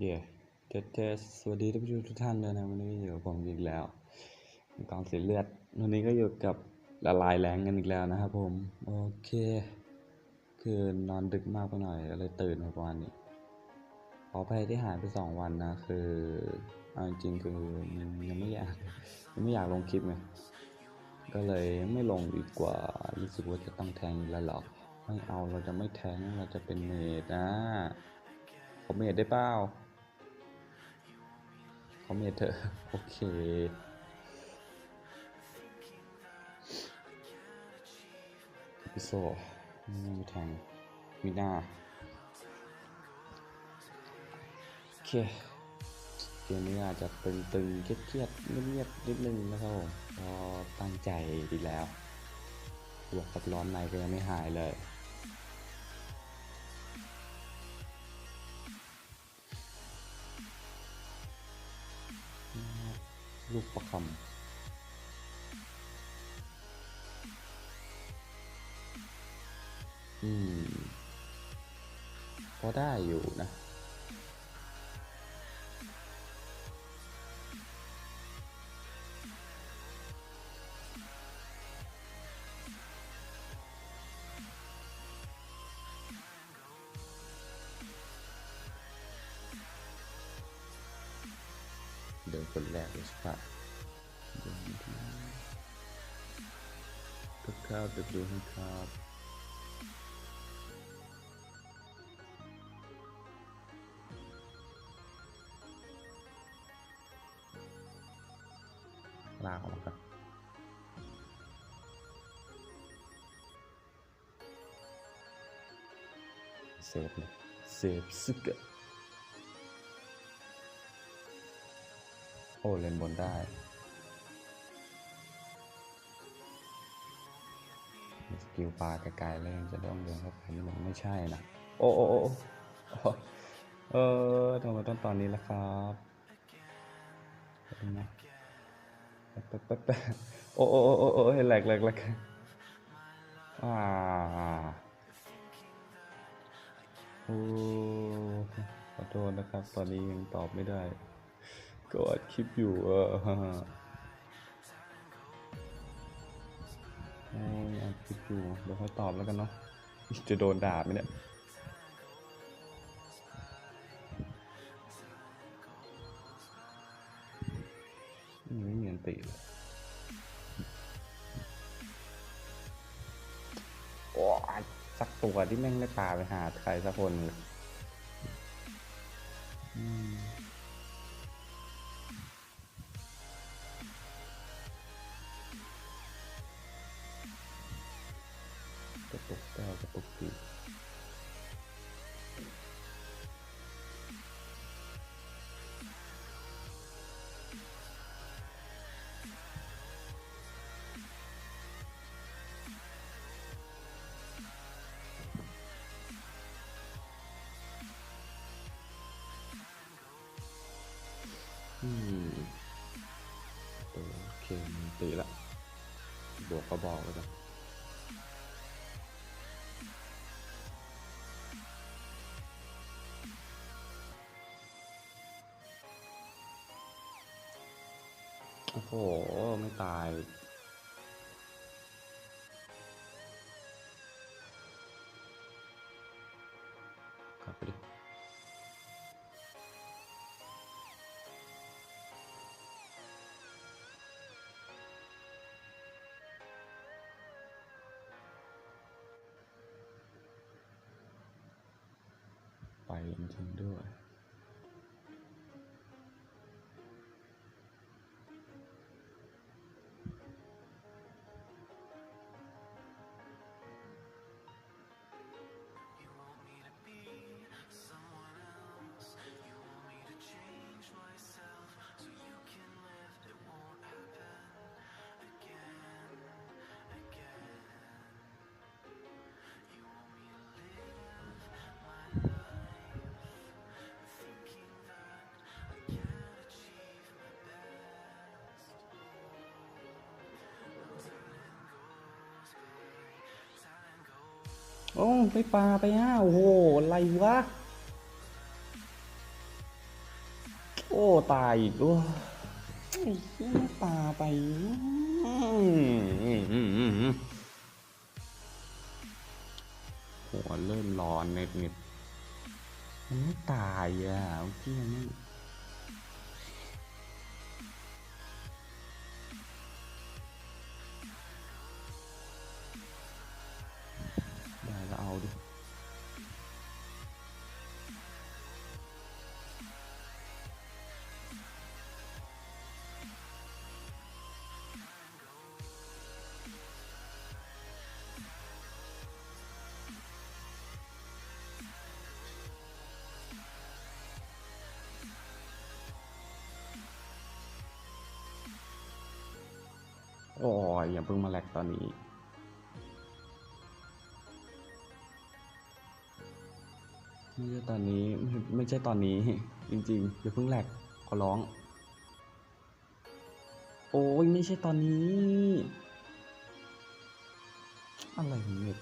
เย่เทสสวัสดีท่านผู้ชมทุกท่านด้วยนะวันนี้อยู่กับผมอีกแล้วกองเสียเลือดวันนี้ก็อยู่กับละลายแรงกันอีกแล้วนะครับผมโอเคคือนอนดึกมากไปหน่อยเลยตื่นมาประมาณนี้ขออภัยที่หายไป2 วันนะคือเอาจริงๆคือยังไม่อยากลงคลิปไงก็เลยไม่ลงดีกว่ารู้สึกว่าจะต้องแทงแล้วหรอกไม่เอาเราจะไม่แทงเราจะเป็นเมดนะผมเมดได้เปล่าเขาเมดเถอะโอเคพิโซไม่มีแทงมีหน้าโอเคเกมนี้อาจจะตึงๆเครียดๆเงียบๆนิดนึงนะครับผมพอตั้งใจดีแล้วบวกกับร้อนในก็ยังไม่หายเลยลูกประคำพอได้อยู่นะเดินคนแรกเลยใช่ปะเดินที่ทุกข้าวจะดูให้ครับลากออกมาครับเซฟเลยเซฟซึกะโอ้เล่นบนได้สกิลปลาไกลๆแล้วยังจะต้องเดินเข้าไปนี่มันไม่ใช่นะโอ้ทำไมต้องตอนนี้ล่ะครับนะแป๊บโอ้แหลกอ่าโอ้ขอโทษนะครับตอนนี้ยังตอบไม่ได้ก็อัดคลิปอยู่อัดคลิปอยู่เดี๋ยวค่อยตอบแล้วกันเนาะจะโดนด่าไหมเนี่ยไม่มีอันติเลยโอ้สักตัวที่แม่งไม่ปาไปหาใครสักคนเลยกระตุกแก้วกระตุกตีโอเคตีละบวกก็บอกแล้วกันโอ้โหไม่ตายกลับไปดิไปจริงๆด้วยโอ้ไปปลาไปโอ้โหอะไรวะ โอ้ตายอีกโอ้ยไม่ตาไปหัวเริ่มร้อนเน็ตมันไม่ตายอ่ะเมื่อกี้มันไม่ได้ก็เอาดิโอ้ยอย่าเพิ่งมาแลกตอนนี้ไม่ใช่ตอนนี้ไม่ใช่ตอนนี้จริงๆอย่าเพิ่งแลกขอร้องโอ้ยไม่ใช่ตอนนี้อะไรของเน็ต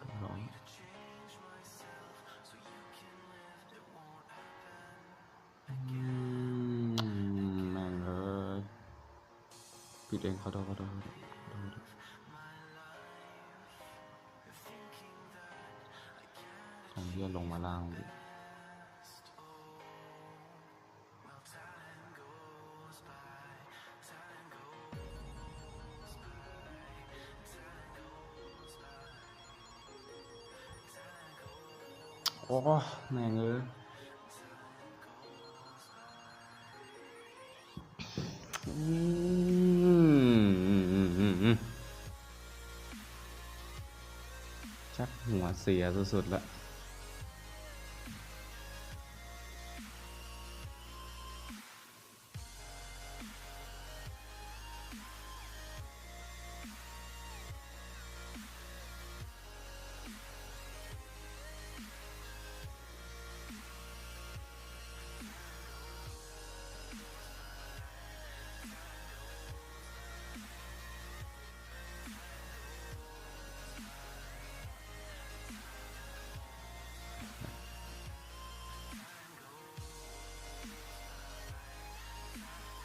ขอร้องแม่งเลยผิดเองขอโทษขอโทษขอโทษขอโทษของที่จะลงมาล่างดิโอ้แม่งเลยชักหัวเสียสุดๆละ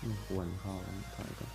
ไม่ควรเข้าถอยก่อน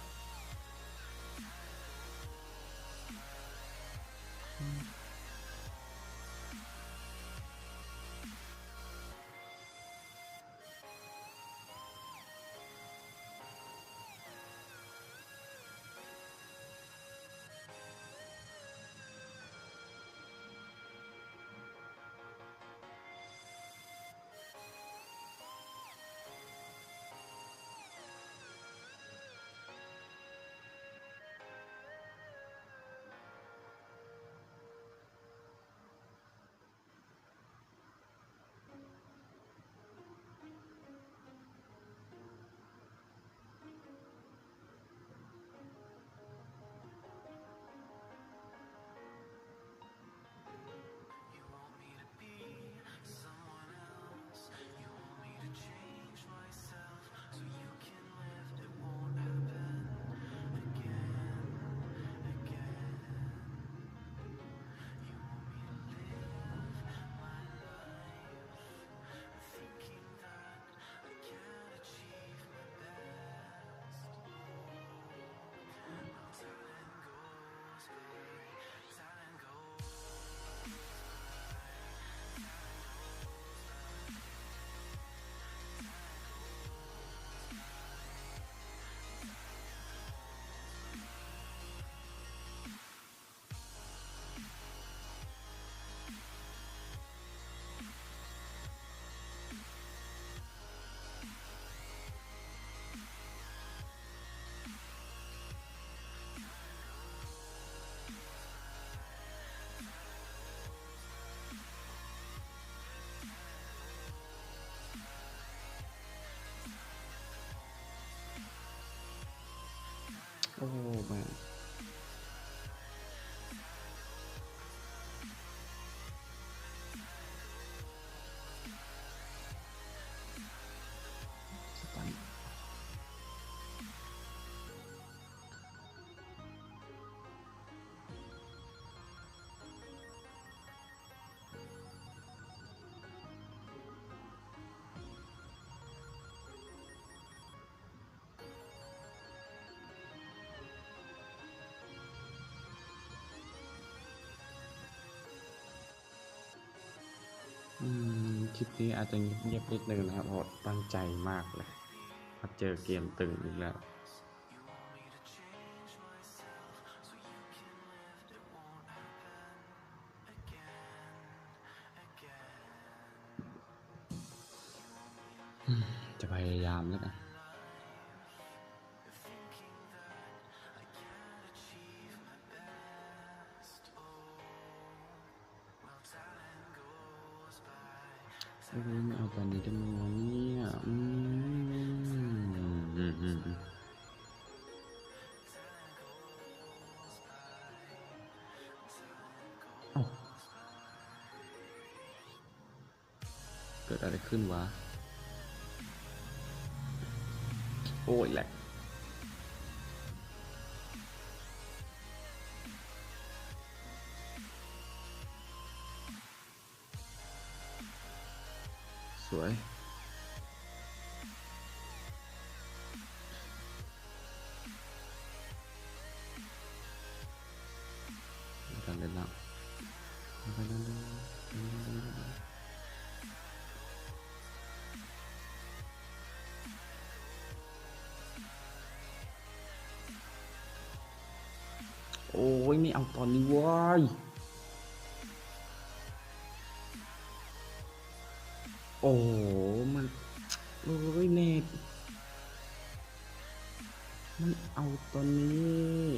โอ้แม่งสตัน คลิปนี้อาจจะเงียบๆนิดนึงนะครับเพราะตั้งใจมากเลยพอเจอเกมตึงอีกแล้วจะพยายามแล้วกันไม่เอาตอนนี้ได้ไหมวะเนี่ยเอ้าเกิดอะไรขึ้นวะโอ้ยแหละสวยทันเล่นแล้วโอ้ยไม่เอาตอนนี้เว้ยโอ้มันโอ้ยเน็ตมันเอาตอนนี้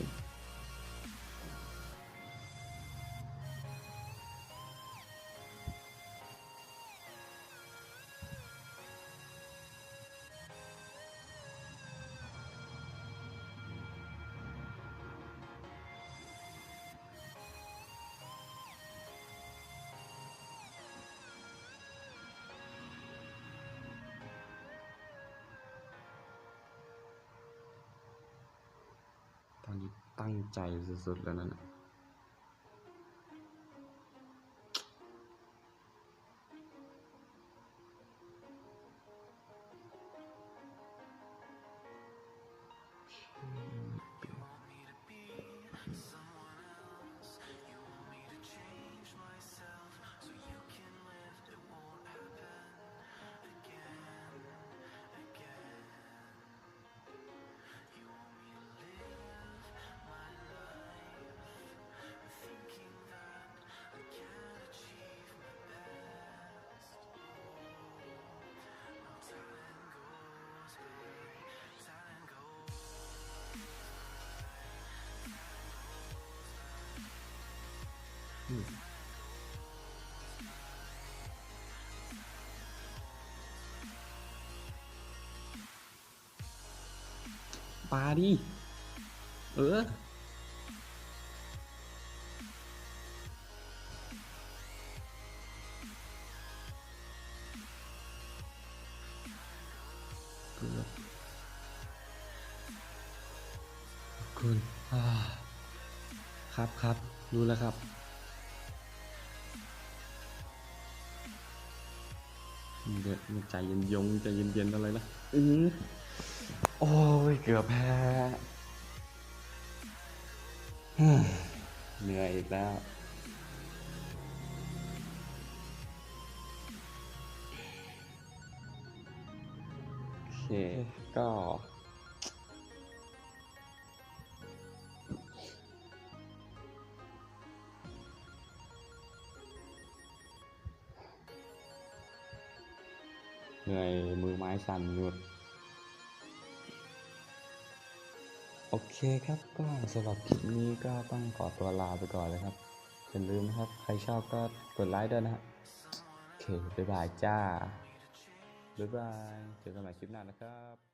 ตอนนี้ตั้งใจสุดๆแล้วนั่นน่ะปาดิเออเกือบคุณครับครับรู้แล้วครับเดี๋ยวมันใจเย็นยงใจเย็นๆอะไรนะโอ้ยเกือบแพ้เหนื่อยอีกแล้วโอเคก็เหนื่อยมือไม้สั่นหยุดโอเคครับก็สำหรับคลิปนี้ก็ต้องขอตัวลาไปก่อนเลยครับอย่าลืมนะครับใครชอบก็กดไลค์ด้วยนะครับโอเคบ๊ายบายจ้าบ๊ายบายเจอกันใหม่คลิปหน้านะครับ